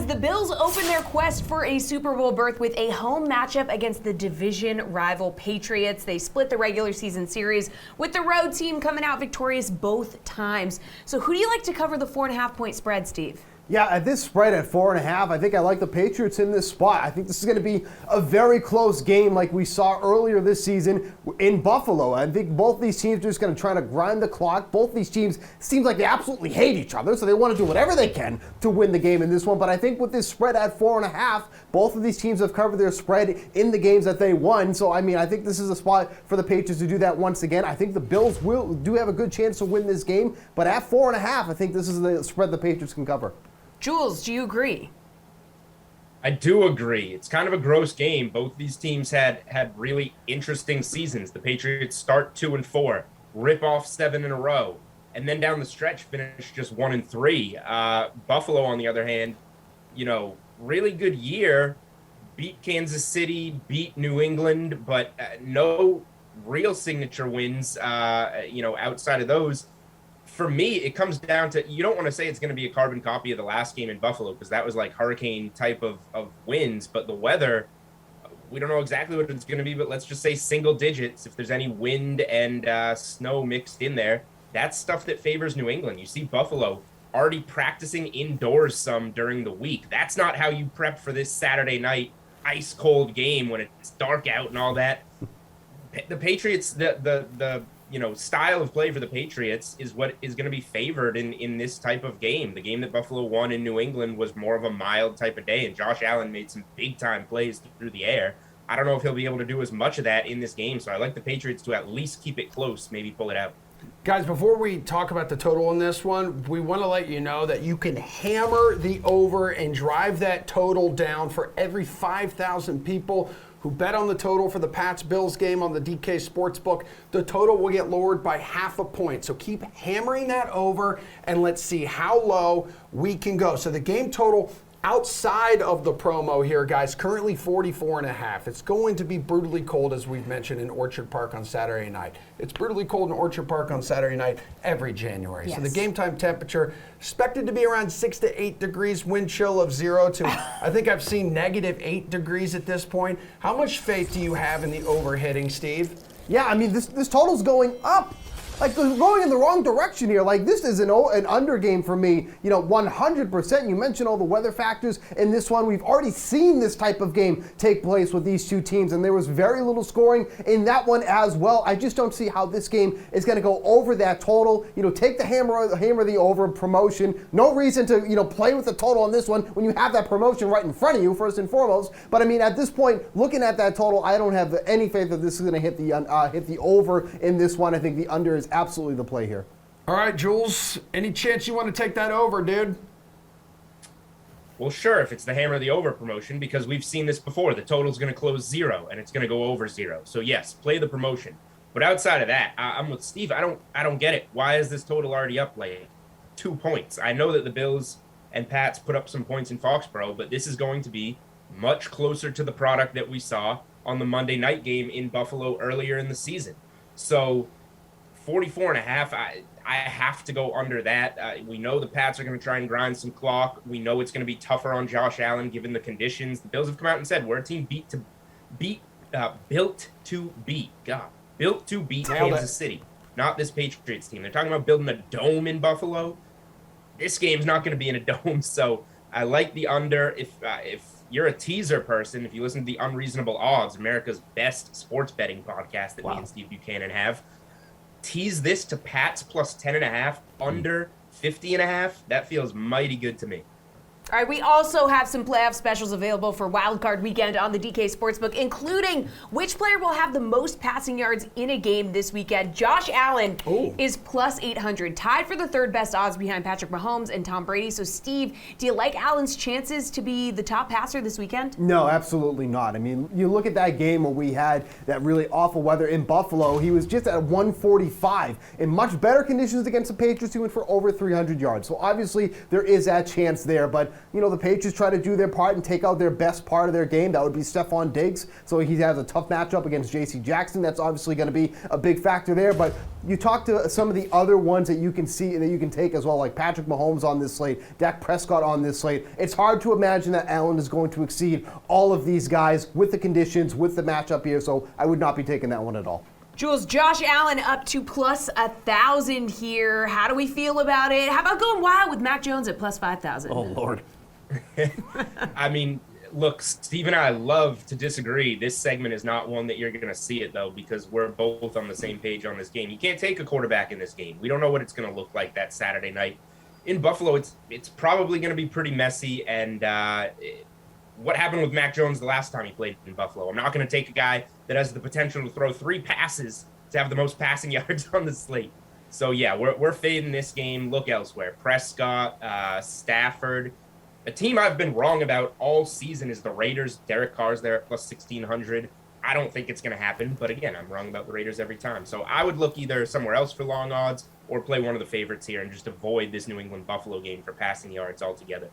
As the Bills open their quest for a Super Bowl berth with a home matchup against the division rival Patriots. They split the regular season series with the road team coming out victorious both times. So who do you like to cover the 4.5-point spread, Steve? Yeah, at this spread at 4.5, I think I like the Patriots in this spot. I think this is going to be a very close game like we saw earlier this season in Buffalo. I think both these teams are just going to try to grind the clock. Both these teams seems like they absolutely hate each other, so they want to do whatever they can to win the game in this one. But I think with this spread at 4.5, both of these teams have covered their spread in the games that they won. So, I mean, I think this is a spot for the Patriots to do that once again. I think the Bills do have a good chance to win this game. But at 4.5, I think this is the spread the Patriots can cover. Jules, do you agree? I do agree. It's kind of a gross game. Both these teams had really interesting seasons. The Patriots start 2-4, rip off 7 in a row, and then down the stretch finish just 1-3. Buffalo, on the other hand, really good year. Beat Kansas City, beat New England, but no real signature wins. Outside of those. For me, it comes down to, you don't want to say it's going to be a carbon copy of the last game in Buffalo because that was like hurricane type of wins, but the weather, we don't know exactly what it's going to be, but let's just say single digits. If there's any wind and snow mixed in there, that's stuff that favors New England. You see Buffalo already practicing indoors some during the week. That's not how you prep for this Saturday night ice cold game when it's dark out and all that. The Patriots, the style of play for the Patriots is what is going to be favored in this type of game. The game that Buffalo won in New England was more of a mild type of day, and Josh Allen made some big-time plays through the air. I don't know if he'll be able to do as much of that in this game, so I like the Patriots to at least keep it close, maybe pull it out. Guys, before we talk about the total in this one, we want to let you know that you can hammer the over and drive that total down for every 5,000 people who bet on the total for the Pats-Bills game on the DK Sportsbook. The total will get lowered by 0.5 point. So keep hammering that over, and let's see how low we can go. So the game total outside of the promo here, guys, currently 44.5. It's going to be brutally cold, as we've mentioned, in Orchard Park on Saturday night. It's brutally cold in Orchard Park on Saturday night every January. Yes. So the game time temperature expected to be around 6 to 8 degrees, wind chill of 0 to, I think I've seen -8 degrees at this point. How much faith do you have in the overhitting, Steve? Yeah, I mean, this total's going up. Like, going in the wrong direction here. Like, this is an under game for me, 100%. You mentioned all the weather factors in this one. We've already seen this type of game take place with these two teams, and there was very little scoring in that one as well. I just don't see how this game is going to go over that total. Take the hammer the over promotion. No reason to, play with the total on this one when you have that promotion right in front of you, first and foremost. But, I mean, at this point, looking at that total, I don't have any faith that this is going to hit the over in this one. I think the under is absolutely the play here. All right, Jules, any chance you want to take that over, dude? Well, sure, if it's the hammer the over promotion, because we've seen this before. The total's going to close 0, and it's going to go over 0. So, yes, play the promotion. But outside of that, I'm with Steve. I don't get it. Why is this total already up like 2 points? I know that the Bills and Pats put up some points in Foxborough, but this is going to be much closer to the product that we saw on the Monday night game in Buffalo earlier in the season. So 44.5, I have to go under that. We know the Pats are going to try and grind some clock. We know it's going to be tougher on Josh Allen given the conditions. The Bills have come out and said we're a team built to beat Kansas City, not this Patriots team. They're talking about building a dome in Buffalo. This game's not going to be in a dome, so I like the under. If you're a teaser person, if you listen to the Unreasonable Odds, America's best sports betting podcast that me and Steve Buchanan have, tease this to Pats plus 10.5, under 50.5. That feels mighty good to me. All right, we also have some playoff specials available for Wild Card Weekend on the DK Sportsbook, including which player will have the most passing yards in a game this weekend. Josh Allen is plus 800, tied for the third best odds behind Patrick Mahomes and Tom Brady. So, Steve, do you like Allen's chances to be the top passer this weekend? No, absolutely not. I mean, you look at that game where we had that really awful weather in Buffalo. He was just at 145. In much better conditions against the Patriots, he went for over 300 yards. So, obviously, there is that chance there. But the Patriots try to do their part and take out their best part of their game. That would be Stephon Diggs. So he has a tough matchup against J.C. Jackson. That's obviously going to be a big factor there. But you talk to some of the other ones that you can see that you can take as well, like Patrick Mahomes on this slate, Dak Prescott on this slate. It's hard to imagine that Allen is going to exceed all of these guys with the conditions, with the matchup here. So I would not be taking that one at all. Jules, Josh Allen up to plus 1,000 here. How do we feel about it? How about going wild with Mac Jones at plus 5,000? Oh, Lord. I mean, look, Steve and I love to disagree. This segment is not one that you're going to see it, though, because we're both on the same page on this game. You can't take a quarterback in this game. We don't know what it's going to look like that Saturday night. In Buffalo, it's probably going to be pretty messy, and what happened with Mac Jones the last time he played in Buffalo? I'm not going to take a guy that has the potential to throw 3 passes to have the most passing yards on the slate. So, yeah, we're fading this game. Look elsewhere. Prescott, Stafford. A team I've been wrong about all season is the Raiders. Derek Carr's there at plus 1,600. I don't think it's going to happen, but again, I'm wrong about the Raiders every time. So I would look either somewhere else for long odds or play one of the favorites here and just avoid this New England-Buffalo game for passing yards altogether.